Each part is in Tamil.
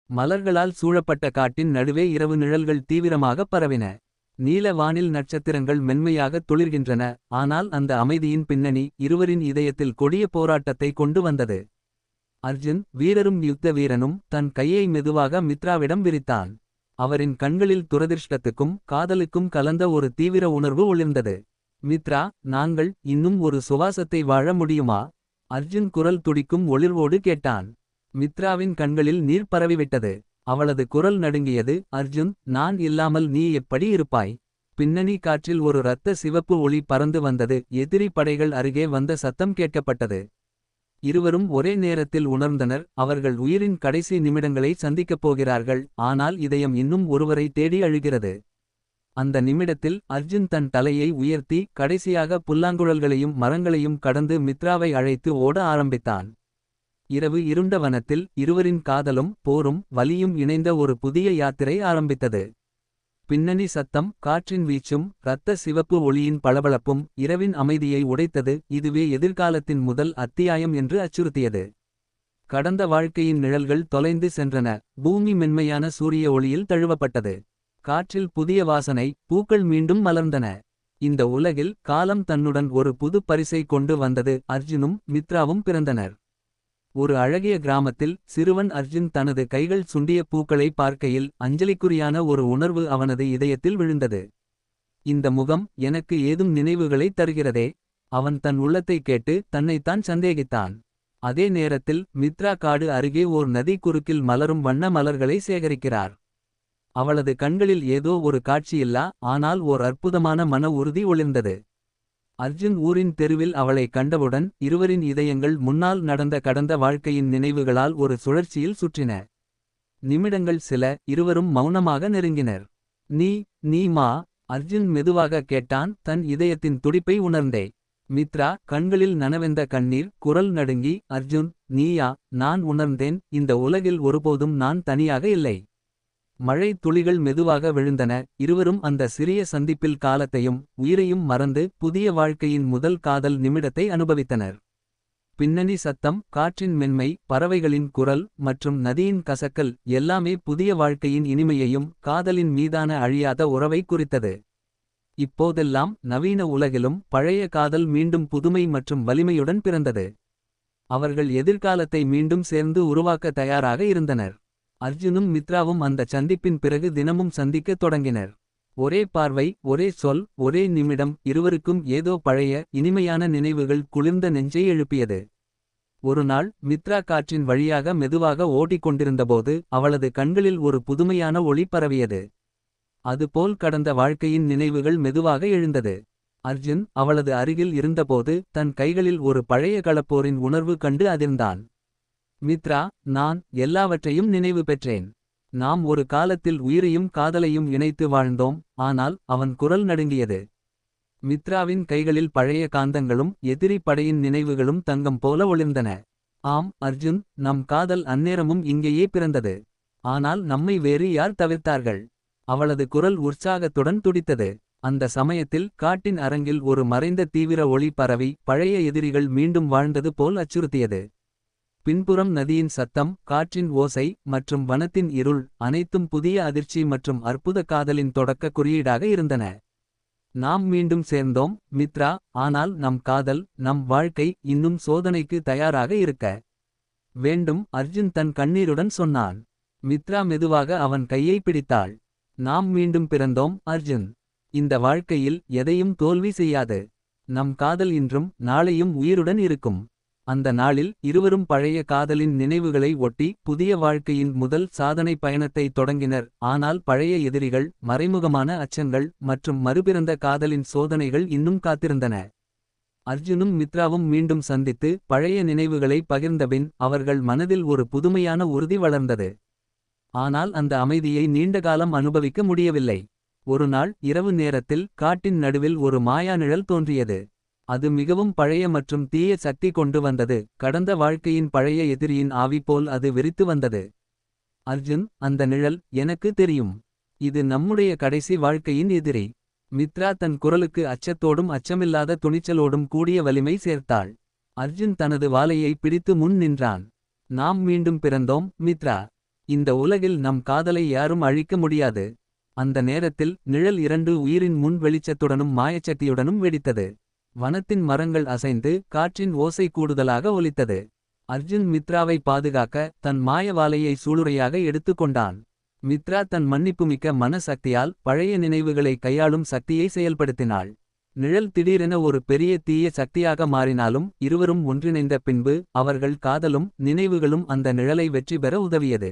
மலர்களால் சூழப்பட்ட காட்டின் நடுவே இரவு நிழல்கள் தீவிரமாகப் பரவின. நீல வானில் நட்சத்திரங்கள் மென்மையாகத் துளிர்கின்றன. ஆனால் அந்த அமைதியின் பின்னணி இருவரின் இதயத்தில் கொடிய போராட்டத்தை கொண்டு வந்தது. அர்ஜுன் வீரரும் யுத்த வீரனும் தன் கையை மெதுவாக மித்ராவிடம் விரித்தான். அவரின் கண்களில் துரதிர்ஷ்டத்துக்கும் காதலுக்கும் கலந்த ஒரு தீவிர உணர்வு ஒளிர்ந்தது. மித்ரா, நாங்கள் இன்னும் ஒரு சுவாசத்தை வாழ முடியுமா? அர்ஜுன் குரல் துடிக்கும் ஒளிர்வோடு கேட்டான். மித்ராவின் கண்களில் நீர் பரவிவிட்டது. அவளது குரல் நடுங்கியது. அர்ஜுன், நான் இல்லாமல் நீ எப்படி இருப்பாய்? பின்னணி காற்றில் ஒரு இரத்த சிவப்பு ஒளி பறந்து வந்தது. எதிரி படைகள் அருகே வந்த சத்தம் கேட்கப்பட்டது. இருவரும் ஒரே நேரத்தில் உணர்ந்தனர். அவர்கள் உயிரின் கடைசி நிமிடங்களை சந்திக்கப் போகிறார்கள். ஆனால் இதயம் இன்னும் ஒருவரை தேடி அழுகிறது. அந்த நிமிடத்தில் அர்ஜுன் தன் தலையை உயர்த்தி கடைசியாக புல்லாங்குழல்களையும் மரங்களையும் கடந்து மித்ராவை அழைத்து ஓட ஆரம்பித்தான். இரவு இருண்ட வனத்தில் இருவரின் காதலும் போரும் வலியும் இணைந்த ஒரு புதிய யாத்திரை ஆரம்பித்தது. பின்னணி சத்தம், காற்றின் வீச்சும் இரத்த சிவப்பு ஒளியின் பளபளப்பும் இரவின் அமைதியை உடைத்தது. இதுவே எதிர்காலத்தின் முதல் அத்தியாயம் என்று அச்சுறுத்தியது. கடந்த வாழ்க்கையின் நிழல்கள் தொலைந்து சென்றன. பூமி மென்மையான சூரிய ஒளியில் தழுவப்பட்டது. காற்றில் புதிய வாசனை, பூக்கள் மீண்டும் மலர்ந்தன. இந்த உலகில் காலம் தன்னுடன் ஒரு புது பரிசை கொண்டு வந்தது. அர்ஜுனும் மித்ராவும் பிறந்தனர். ஒரு அழகிய கிராமத்தில் சிறுவன் அர்ஜுன் தனது கைகள் சுண்டிய பூக்களை பார்க்கையில் அஞ்சலிக்குரியான ஒரு உணர்வு அவனது இதயத்தில் விழுந்தது. இந்த முகம் எனக்கு ஏதும் நினைவுகளை தருகிறதே. அவன் தன் உள்ளத்தை கேட்டு தன்னைத்தான் சந்தேகித்தான். அதே நேரத்தில் மித்ரா காடு அருகே ஓர் நதி குறுக்கில் மலரும் வண்ண மலர்களை சேகரிக்கிறார். அவளது கண்களில் ஏதோ ஒரு காட்சியில்லா ஆனால் ஓர் அற்புதமான மன உறுதி ஒளிர்ந்தது. அர்ஜுன் ஊரின் தெருவில் அவளை கண்டவுடன் இருவரின் இதயங்கள் முன்னால் நடந்த கடந்த வாழ்க்கையின் நினைவுகளால் ஒரு சுழற்சியில் சுற்றின. நிமிடங்கள் சில, இருவரும் மௌனமாக நெருங்கினர். நீ மா? அர்ஜுன் மெதுவாக கேட்டான், தன் இதயத்தின் துடிப்பை உணர்ந்தே. மித்ரா கண்களில் நனவெந்த கண்ணீர், குரல் நடுங்கி, அர்ஜுன், நீயா? நான் உணர்ந்தேன், இந்த உலகில் ஒருபோதும் நான் தனியாக இல்லை. மழை துளிகள் மெதுவாக விழுந்தன. இருவரும் அந்த சிறிய சந்திப்பில் காலத்தையும் உயிரையும் மறந்து புதிய வாழ்க்கையின் முதல் காதல் நிமிடத்தை அனுபவித்தனர். பின்னணி சத்தம், காற்றின் மென்மை, பறவைகளின் குரல் மற்றும் நதியின் கசக்கல் எல்லாமே புதிய வாழ்க்கையின் இனிமையையும் காதலின் மீதான அழியாத உறவை குறித்தது. இப்போதெல்லாம் நவீன உலகிலும் பழைய காதல் மீண்டும் புதுமை மற்றும் வலிமையுடன் பிறந்தது. அவர்கள் எதிர்காலத்தை மீண்டும் சேர்ந்து உருவாக்க தயாராக இருந்தனர். அர்ஜுனும் மித்ராவும் அந்த சந்திப்பின் பிறகு தினமும் சந்திக்கத் தொடங்கினர். ஒரே பார்வை, ஒரே சொல், ஒரே நிமிடம், இருவருக்கும் ஏதோ பழைய இனிமையான நினைவுகள் குளிர்ந்த நெஞ்சை எழுப்பியது. ஒருநாள் மித்ரா காற்றின் வழியாக மெதுவாக ஓடிக்கொண்டிருந்தபோது அவளது கண்களில் ஒரு புதுமையான ஒளி பரவியது. அதுபோல் கடந்த வாழ்க்கையின் நினைவுகள் மெதுவாக எழுந்தது. அர்ஜுன் அவளது அருகில் இருந்தபோது தன் கைகளில் ஒரு பழைய களப்போரின் உணர்வு கண்டு அதிர்ந்தான். மித்ரா, நான் எல்லாவற்றையும் நினைவு பெற்றேன். நாம் ஒரு காலத்தில் உயிரையும் காதலையும் இணைத்து வாழ்ந்தோம். ஆனால் அவன் குரல் நடுங்கியது. மித்ராவின் கைகளில் பழைய காந்தங்களும் எதிரி படையின் நினைவுகளும் தங்கம் போல ஒளிர்ந்தன. ஆம் அர்ஜுன், நம் காதல் அந்நேரமும் இங்கேயே பிறந்தது. ஆனால் நம்மை வேறு யார் தவிர்த்தார்கள்? அவளது குரல் உற்சாகத்துடன் துடித்தது. அந்த சமயத்தில் காட்டின் அரங்கில் ஒரு மறைந்த தீவிர ஒளி பரவி பழைய எதிரிகள் மீண்டும் வாழ்ந்தது போல் அச்சுறுத்தியது. பின்புறம் நதியின் சத்தம், காற்றின் ஓசை மற்றும் வனத்தின் இருள் அனைத்தும் புதிய அதிர்ச்சி மற்றும் அற்புத காதலின் தொடக்க குறியீடாக இருந்தன. நாம் மீண்டும் சேர்ந்தோம் மித்ரா, ஆனால் நம் காதல், நம் வாழ்க்கை இன்னும் சோதனைக்கு தயாராக இருக்க வேண்டும். அர்ஜுன் தன் கண்ணீருடன் சொன்னான். மித்ரா மெதுவாக அவன் கையை பிடித்தாள். நாம் மீண்டும் பிறந்தோம் அர்ஜுன். இந்த வாழ்க்கையில் எதையும் தோல்வி செய்யாது. நம் காதல் இன்றும் நாளையும் உயிருடன் இருக்கும். அந்த நாளில் இருவரும் பழைய காதலின் நினைவுகளை ஒட்டி புதிய வாழ்க்கையின் முதல் சாதனை பயணத்தை தொடங்கினர். ஆனால் பழைய எதிரிகள், மறைமுகமான அச்சங்கள் மற்றும் மறுபிறந்த காதலின் சோதனைகள் இன்னும் காத்திருந்தன. அர்ஜுனும் மித்ராவும் மீண்டும் சந்தித்து பழைய நினைவுகளை பகிர்ந்தபின் அவர்கள் மனதில் ஒரு புதுமையான உறுதி வளர்ந்தது. ஆனால் அந்த அமைதியை நீண்டகாலம் அனுபவிக்க முடியவில்லை. ஒருநாள் இரவு நேரத்தில் காட்டின் நடுவில் ஒரு மாயா நிழல் தோன்றியது. அது மிகவும் பழைய மற்றும் தீய சக்தி கொண்டு வந்தது. கடந்த வாழ்க்கையின் பழைய எதிரியின் ஆவி போல் அது விரித்து வந்தது. அர்ஜுன், அந்த நிழல் எனக்கு தெரியும். இது நம்முடைய கடைசி வாழ்க்கையின் எதிரி. மித்ரா தன் குரலுக்கு அச்சத்தோடும் அச்சமில்லாத துணிச்சலோடும் கூடிய வலிமை சேர்த்தாள். அர்ஜுன் தனது வாளையை பிடித்து முன் நின்றான். நாம் மீண்டும் பிறந்தோம் மித்ரா. இந்த உலகில் நம் காதலை யாரும் அழிக்க முடியாது. அந்த நேரத்தில் நிழல் இரண்டு உயிரின் முன் வெளிச்சத்துடனும் மாயச்சக்தியுடனும் வெடித்தது. வனத்தின் மரங்கள் அசைந்து காற்றின் ஓசை கூடுதலாக ஒலித்தது. அர்ஜுன் மித்ராவை பாதுகாக்க தன் மாய வாளையை சூளுரையாக எடுத்து கொண்டான். மித்ரா தன் மன்னிப்புமிக்க மன சக்தியால் பழைய நினைவுகளை கையாளும் சக்தியை செயல்படுத்தினாள். நிழல் திடீரென ஒரு பெரிய தீய சக்தியாக மாறினாலும் இருவரும் ஒன்றிணைந்த பின்பு அவர்கள் காதலும் நினைவுகளும் அந்த நிழலை வெற்றி பெற உதவியது.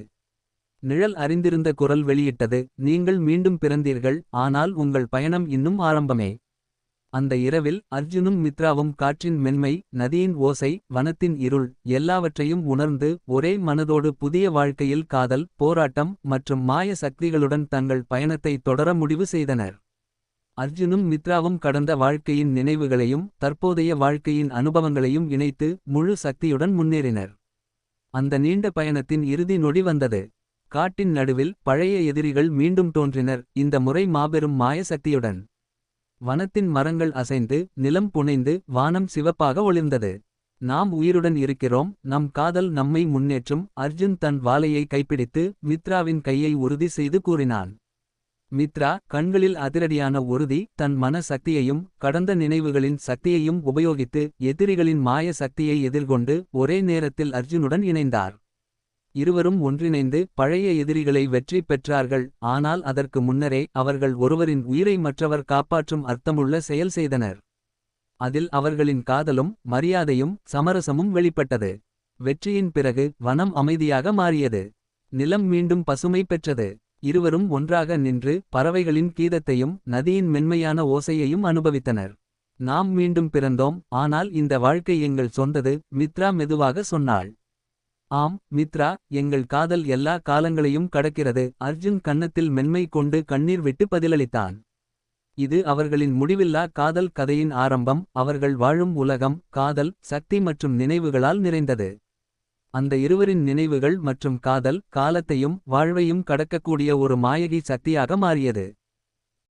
நிழல் அறிந்திருந்த குரல் வெளியிட்டது, நீங்கள் மீண்டும் பிறந்தீர்கள், ஆனால் உங்கள் பயணம் இன்னும் ஆரம்பமே. அந்த இரவில் அர்ஜுனும் மித்ராவும் காற்றின் மென்மை, நதியின் ஓசை, வனத்தின் இருள் எல்லாவற்றையும் உணர்ந்து ஒரே மனதோடு புதிய வாழ்க்கையில் காதல், போராட்டம் மற்றும் மாய சக்திகளுடன் தங்கள் பயணத்தை தொடர முடிவு செய்தனர். அர்ஜுனும் மித்ராவும் கடந்த வாழ்க்கையின் நினைவுகளையும் தற்போதைய வாழ்க்கையின் அனுபவங்களையும் இணைத்து முழு சக்தியுடன் முன்னேறினர். அந்த நீண்ட பயணத்தின் இறுதி நொடி வந்தது. காட்டின் நடுவில் பழைய எதிரிகள் மீண்டும் தோன்றினர், இந்த முறை மாபெரும் மாய சக்தியுடன். வனத்தின் மரங்கள் அசைந்து நிலம் புனைந்து வானம் சிவப்பாக ஒளிர்ந்தது. நாம் உயிருடன் இருக்கிறோம், நம் காதல் நம்மை முன்னேற்றும். அர்ஜுன் தன் வாளையை கைப்பிடித்து மித்ராவின் கையை உறுதி செய்து கூறினான். மித்ரா கண்களில் அதிரடியான உறுதி, தன் மன சக்தியையும் கடந்த நினைவுகளின் சக்தியையும் உபயோகித்து எதிரிகளின் மாய சக்தியை எதிர்கொண்டு ஒரே நேரத்தில் அர்ஜுனுடன் இணைந்தார். இருவரும் ஒன்றிணைந்து பழைய எதிரிகளை வெற்றி பெற்றார்கள். ஆனால் அதற்கு முன்னரே அவர்கள் ஒருவரின் உயிரை மற்றவர் காப்பாற்றும் அர்த்தமுள்ள செயல் செய்தனர். அதில் அவர்களின் காதலும் மரியாதையும் சமரசமும் வெளிப்பட்டது. வெற்றியின் பிறகு வனம் அமைதியாக மாறியது. நிலம் மீண்டும் பசுமை பெற்றது. இருவரும் ஒன்றாக நின்று பறவைகளின் கீதத்தையும் நதியின் மென்மையான ஓசையையும் அனுபவித்தனர். நாம் மீண்டும் பிறந்தோம், ஆனால் இந்த வாழ்க்கை எங்கள் சொந்தது, மித்ரா மெதுவாக சொன்னாள். ஆம் மித்ரா, எங்கள் காதல் எல்லா காலங்களையும் கடக்கிறது. அர்ஜுன் கன்னத்தில் மென்மை கொண்டு கண்ணீர் விட்டு பதிலளித்தான். இது அவர்களின் முடிவில்லா காதல் கதையின் ஆரம்பம். அவர்கள் வாழும் உலகம் காதல், சக்தி மற்றும் நினைவுகளால் நிறைந்தது. அந்த இருவரின் நினைவுகள் மற்றும் காதல் காலத்தையும் வாழ்வையும் கடக்கக்கூடிய ஒரு மாயகி சக்தியாக மாறியது.